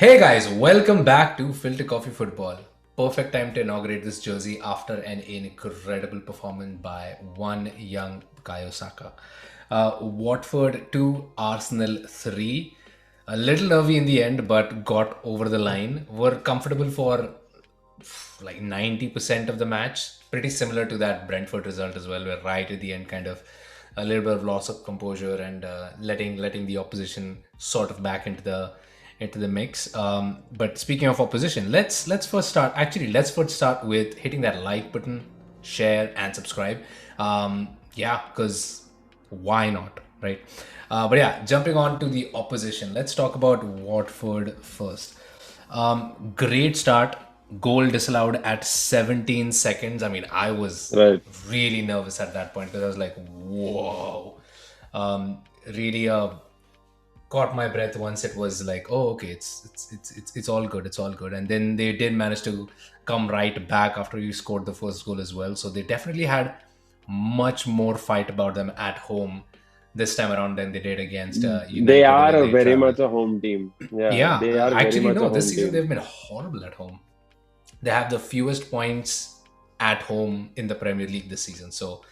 Hey guys, welcome back to Filter Coffee Football. Perfect time to inaugurate this jersey after an incredible performance by one young Bukayo Saka. Watford 2, Arsenal 3. A little nervy in the end, but got over the line. Were comfortable for like 90% of the match. Pretty similar to that Brentford result as well, where right at the end, kind of a little bit of loss of composure and letting the opposition sort of back into the mix. But speaking of opposition, let's first start. Actually, let's first start with hitting that like button, share, and subscribe. Yeah, because why not, right? But yeah, jumping on to the opposition, let's talk about Watford first. Great start. Goal disallowed at 17 seconds. I mean, I was Right. really nervous at that point because I was like, whoa. Really caught my breath once it was like, oh, okay, it's all good, it's all good. And then they did manage to come right back after you scored the first goal as well. So they definitely had much more fight about them at home this time around than they did against They United the way are they very traveled. much a home team. Yeah, Yeah, they are very actually, much a no, this home season team. they've been horrible at home. They have the fewest points at home in the Premier League this season. So,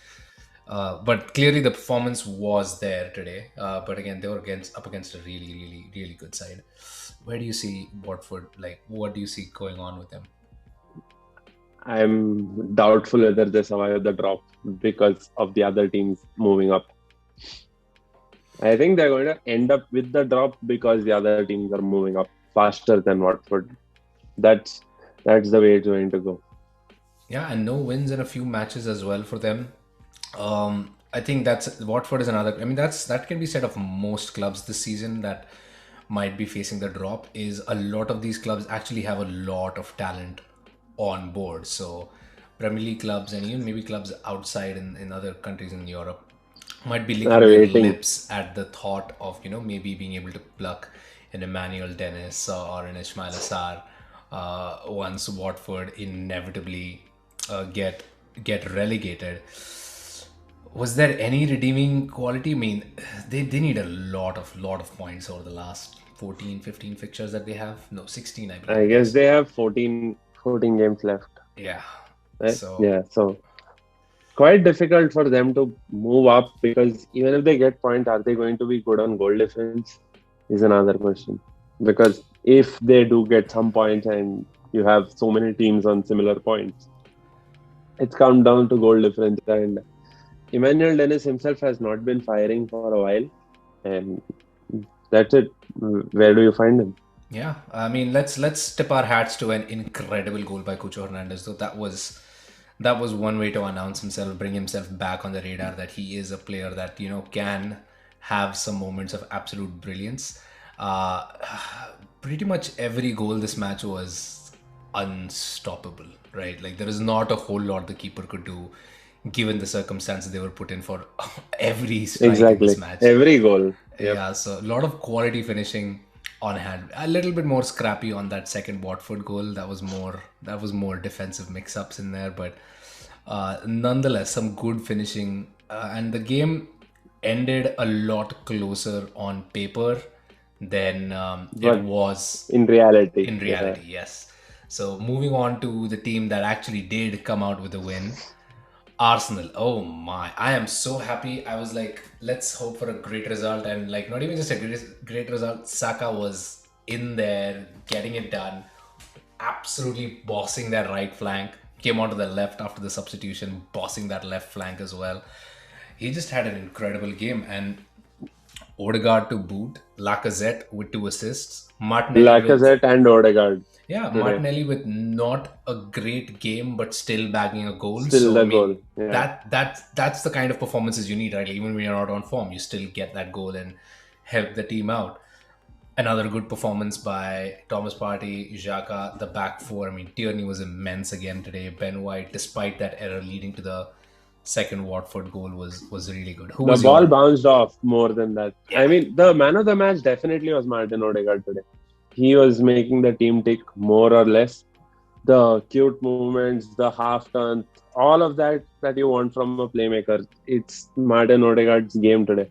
but clearly the performance was there today. But again, they were up against a really, really, really good side. Where do you see Watford? Like, what do you see going on with them? I'm doubtful whether they survive the drop because of the other teams moving up. I think they're going to end up with the drop because the other teams are moving up faster than Watford. That's that's the way it's going to go. Yeah, and no wins in a few matches as well for them. I think that's Watford is another. I mean, that can be said of most clubs this season that might be facing the drop. Is a lot of these clubs actually have a lot of talent on board. So Premier League clubs and even maybe clubs outside in other countries in Europe might be Are licking their waiting. lips at the thought of maybe being able to pluck an Emmanuel Dennis or an Ismail Assar once Watford inevitably get relegated. Was there any redeeming quality? I mean, they need a lot of points over the last 14, 15 fixtures that they have. No, 16, I believe I it guess is. they have 14 games left. Yeah. Right? So Yeah, so quite difficult for them to move up because even if they get points, are they going to be good on goal difference? Is another question. Because if they do get some points and you have so many teams on similar points, it's come down to goal difference. And Emmanuel Dennis himself has not been firing for a while, and that's it. Where do you find him? yeah, I mean, let's tip our hats to an incredible goal by Cucho Hernandez. Though that was one way to announce himself, bring himself back on the radar that he is a player that can have some moments of absolute brilliance. Uh, Pretty much every goal this match was unstoppable, right? Like there is not a whole lot the keeper could do, given the circumstances they were put in for every strike in this Exactly. match. Every goal. Yep. Yeah, so a lot of quality finishing on hand. A little bit more scrappy on that second Watford goal. That was more defensive mix-ups in there, but nonetheless, some good finishing. And the game ended a lot closer on paper than it But was in reality, in yeah. reality. Yes. So moving on to the team that actually did come out with a win. Arsenal. Oh my. I am so happy. I was like, let's hope for a great result. And like, not even just a great result. Saka was in there, getting it done, absolutely bossing that right flank. Came onto the left after the substitution, bossing that left flank as well. He just had an incredible game. And Odegaard to boot, Lacazette with 2 assists, Martinelli with Lacazette and Odegaard yeah, today. Martinelli with not a great game but still bagging a goal. Still So I the mean goal. Yeah. that's the kind of performances you need, right? Even when you're not on form, you still get that goal and help the team out. Another good performance by Thomas Partey, Xhaka, the back four. I mean, Tierney was immense again today. Ben White, despite that error leading to the second Watford goal, was really good. Who The was ball your bounced off more than that. yeah? I mean, the man of the match definitely was Martin Odegaard today. He was making the team tick more or less. The cute movements, the half turns, all of that you want from a playmaker. It's Martin Odegaard's game today.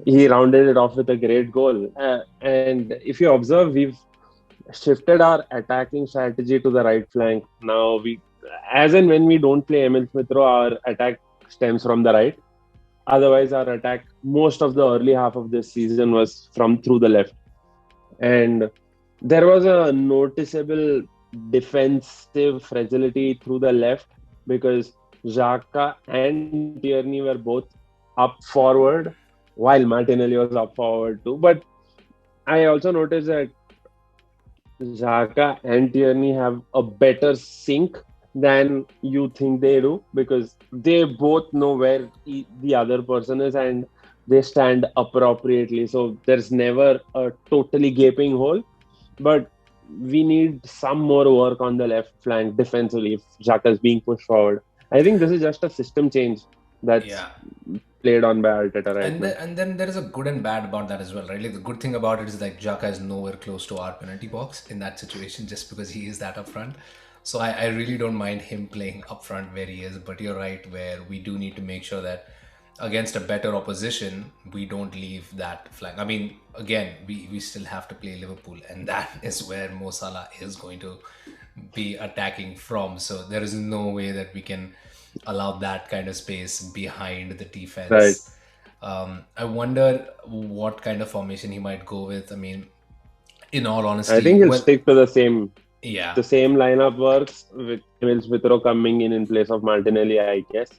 He rounded it off with a great goal. And if you observe, shifted our attacking strategy to the right flank. Now as and when we don't play Emil Smith Rowe, our attack stems from the right. Otherwise, our attack most of the early half of this season was from through the left, and there was a noticeable defensive fragility through the left because Xhaka and Tierney were both up forward while Martinelli was up forward too. But I also noticed that Xhaka and Tierney have a better sync than you think they do because they both know where the other person is and they stand appropriately. So there's never a totally gaping hole. But we need some more work on the left flank defensively if Xhaka is being pushed forward. I think this is just a system change that's Yeah. played on by Arteta right And now. and then there is a good and bad about that as well, right? Like the good thing about it is like Xhaka is nowhere close to our penalty box in that situation just because he is that up front. So I really don't mind him playing up front where he is, but you're right where we do need to make sure that against a better opposition, we don't leave that flank. I mean, again, we still have to play Liverpool, and that is where Mo Salah is going to be attacking from. So there is no way that we can allow that kind of space behind the Right. defense. I wonder what kind of formation he might go with. I mean, in all I honesty, think he'll well, stick to the same. yeah, The same lineup works with Emil Smith Rowe coming in place of Martinelli, I guess.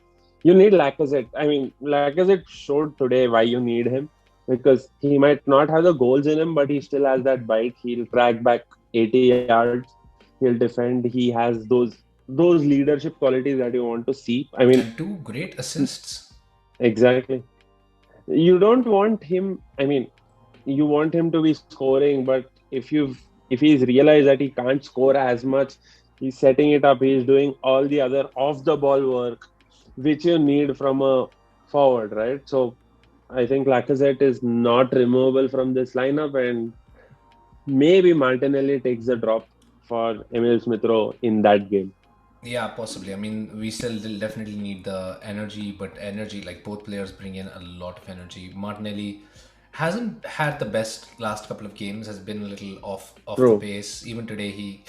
You need Lacazette. I mean, Lacazette showed today why you need him because he might not have the goals in him, but he still has that bite. He'll track back 80 yards. He'll defend. He has those leadership qualities that you want to see. I mean, and two great assists. exactly. You don't want him. I mean, you want him to be scoring, but if he's realized that he can't score as much, he's setting it up. He's doing all the other off the ball work, which you need from a forward, right? So I think Lacazette is not removable from this lineup, and maybe Martinelli takes the drop for Emil Smith Rowe in that game. Yeah, possibly. I mean, we still definitely need the energy, but energy, like both players bring in a lot of energy. Martinelli hasn't had the best last couple of games, has been a little off the True. pace. Even today, he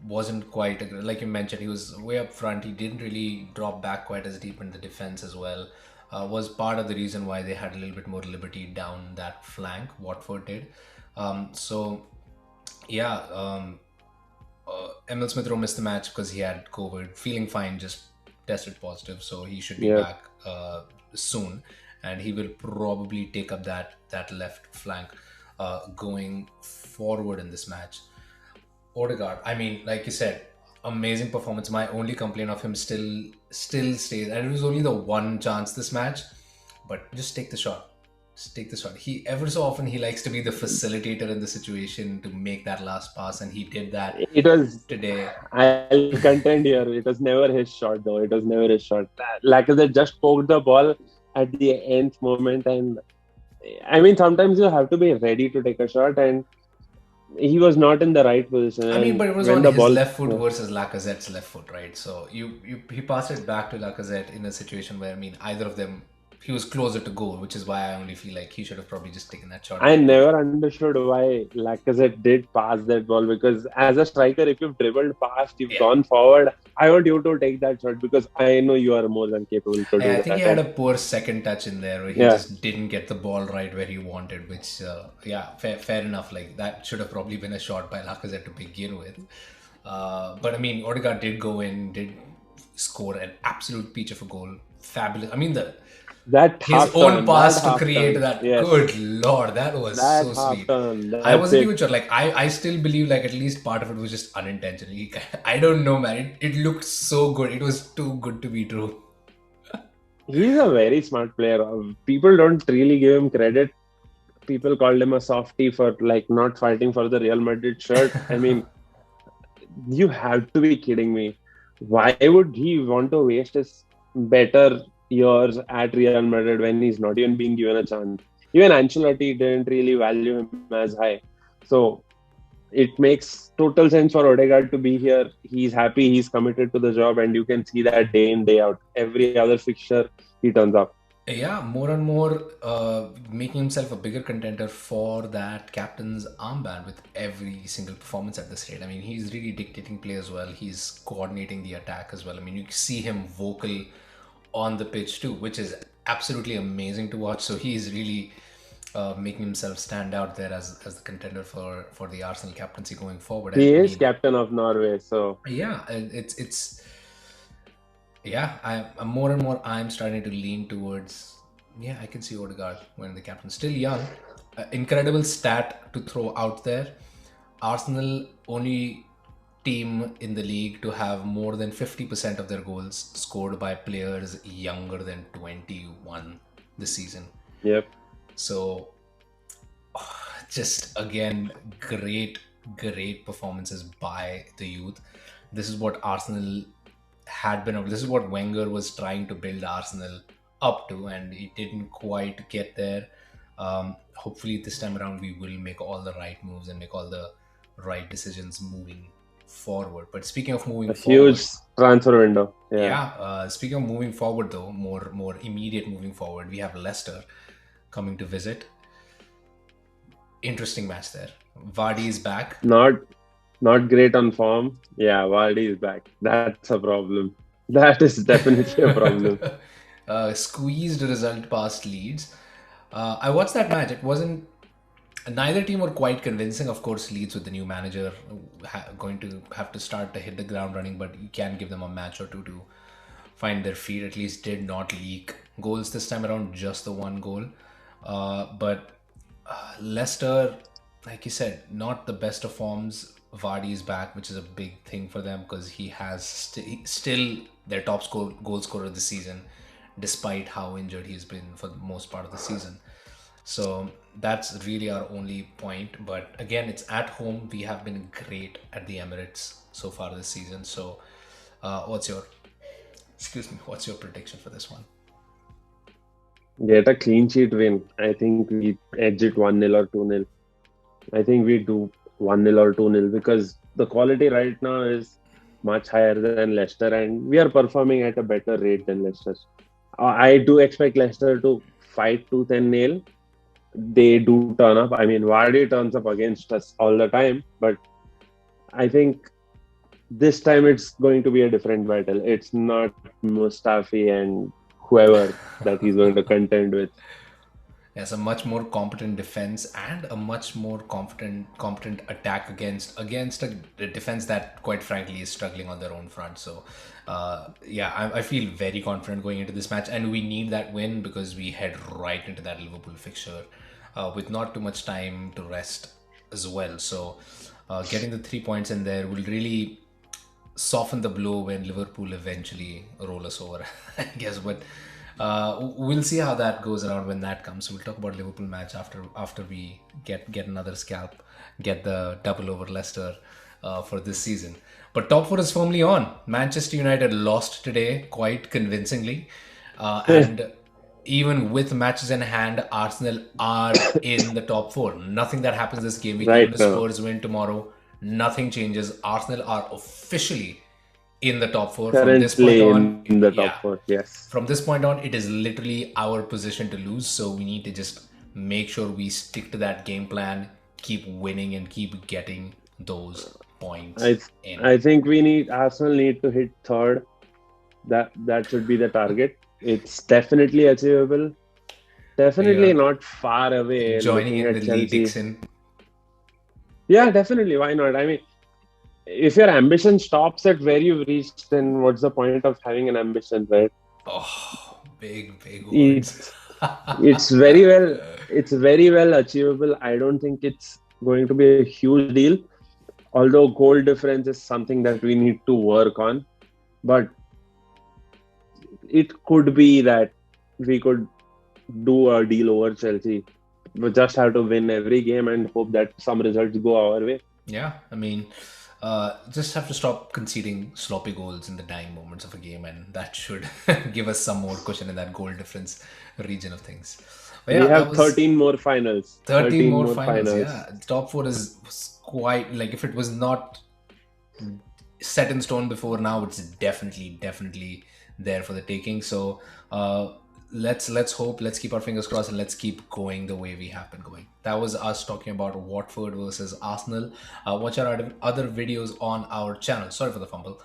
wasn't quite, like you mentioned, he was way up front. He didn't really drop back quite as deep in the defense as well. Was part of the reason why they had a little bit more liberty down that flank, Watford did. So, yeah, Emil Smith Rowe missed the match because he had COVID, feeling fine, just tested positive, so he should be Yeah. back soon, and he will probably take up that left flank going forward in this match. Odegaard, I mean, like you said, amazing performance. My only complaint of him still stays, and it was only the one chance this match, but just take the shot. Just take the shot. He ever so often he likes to be the facilitator in the situation to make that last pass, and he did that It was. today. I'll contend here. It was never his shot, though. It was never his shot. Lacazette just poked the ball at the nth moment, and I mean, sometimes you have to be ready to take a shot, and he was not in the right position. I mean, And but it was when on the his ball, left foot versus Lacazette's left foot, right? So you he passed it back to Lacazette in a situation where I mean either of them he was closer to goal, which is why I only feel like he should have probably just taken that shot I directly. never understood why Lacazette did pass that ball because as a striker, if you've dribbled past, you've Yeah. gone forward, I want you to take that shot because I know you are more than capable to do I think he that. had And a poor second touch in there where he yeah, just didn't get the ball right where he wanted, which, yeah, fair enough. Like, that should have probably been a shot by Lacazette to begin with. But I mean, Odegaard did go in, did score an absolute peach of a goal. Fabulous. I mean, his own that pass to half create turn, that. yes, Good lord, that was that so half sweet. turn, I that's wasn't it. even sure. Like, I still believe like at least part of it was just unintentional. I don't know, man. It looked so good. It was too good to be true. He's a very smart player. People don't really give him credit. People called him a softie for like not fighting for the Real Madrid shirt. I mean, you have to be kidding me. Why would he want to waste his better years at Real Madrid when he's not even being given a chance? Even Ancelotti didn't really value him as high. So it makes total sense for Odegaard to be here. He's happy, he's committed to the job, and you can see that day in, day out. Every other fixture, he turns up. Yeah, more and more making himself a bigger contender for that captain's armband with every single performance at this rate. I mean, he's really dictating play as well. He's coordinating the attack as well. I mean, you see him vocal on the pitch too, which is absolutely amazing to watch. So he's really making himself stand out there as the contender for the Arsenal captaincy going forward. And He I is mean, captain of Norway, so yeah, and it's yeah, I'm more and more I'm starting to lean towards, yeah, I can see Odegaard when the captain still young. Incredible stat to throw out there. Arsenal only team in the league to have more than 50% of their goals scored by players younger than 21 this season. yep. So just again, great performances by the youth. This is what Arsenal had been. This is what Wenger was trying to build Arsenal up to, and he didn't quite get there. Hopefully, this time around, we will make all the right moves and make all the right decisions moving forward. But speaking of moving A huge forward, transfer window. Yeah. yeah. Speaking of moving forward, though, more immediate moving forward, we have Leicester coming to visit. Interesting match there. Vardy is back. Not not great on form. Yeah, Vardy is back. That's a problem. That is definitely a problem. Squeezed result past Leeds. I watched that match. It wasn't. Neither team were quite convincing. Of course, Leeds with the new manager going to have to start to hit the ground running, but you can give them a match or two to find their feet. At least did not leak goals this time around. Just the one goal. But Leicester, like you said, not the best of forms. Vardy is back, which is a big thing for them because he has still their goal scorer this season, despite how injured he's been for the most part of the season. So that's really our only point. But again, it's at home. We have been great at the Emirates so far this season. So, what's your what's your prediction for this one? Get a clean sheet win. I think we edge it 1-0 or 2-0. I think we do 1-0 or 2-0 because the quality right now is much higher than Leicester and we are performing at a better rate than Leicester. I do expect Leicester to fight tooth and nail. They do turn up. I mean, Vardy turns up against us all the time, but I think this time it's going to be a different battle. It's not Mustafi and whoever that he's going to contend with. Yes, a much more competent defense and a much more competent attack against a defense that, quite frankly, is struggling on their own front. So, yeah, I feel very confident going into this match, and we need that win because we head right into that Liverpool fixture with not too much time to rest as well. So, getting the 3 points in there will really soften the blow when Liverpool eventually roll us over, I guess. But we'll see how that goes around when that comes. We'll talk about Liverpool match after we get another scalp, get the double over Leicester for this season. But top four is firmly on. Manchester United lost today quite convincingly, and even with matches in hand, Arsenal are in the top four. Nothing that happens this game week, even Right if now. Spurs win tomorrow, nothing changes. Arsenal are officially in the top four from this point Currently on. in the top Yeah, four, yes. from this point on, it is literally our position to lose. So we need to just make sure we stick to that game plan, keep winning, and keep getting those I points in. I think we need Arsenal need to hit third. That should be the target. It's definitely achievable. Definitely You're not far away joining looking in at the Lee Chelsea. Dixon. Yeah, definitely. Why not? I mean, if your ambition stops at where you've reached, then what's the point of having an ambition, right? Oh, big words. It's it's very well very well achievable. I don't think it's going to be a huge deal. Although goal difference is something that we need to work on, but it could be that we could do a deal over Chelsea. We just have to win every game and hope that some results go our way. Yeah, I mean, just have to stop conceding sloppy goals in the dying moments of a game, and that should give us some more cushion in that goal difference region of things. But We yeah, that have was 13 more finals. 13 13 more more finals. finals. Yeah, top four is was quite like, if it was not set in stone before now, it's definitely there for the taking. So let's hope, let's keep our fingers crossed, and let's keep going the way we have been going. That was us talking about Watford versus Arsenal. Watch our other videos on our channel. Sorry for the fumble.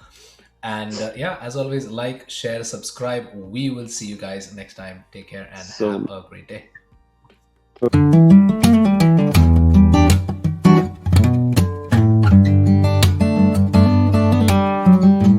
And yeah, as always, like, share, subscribe. We will see you guys next time. Take care and So have a great day.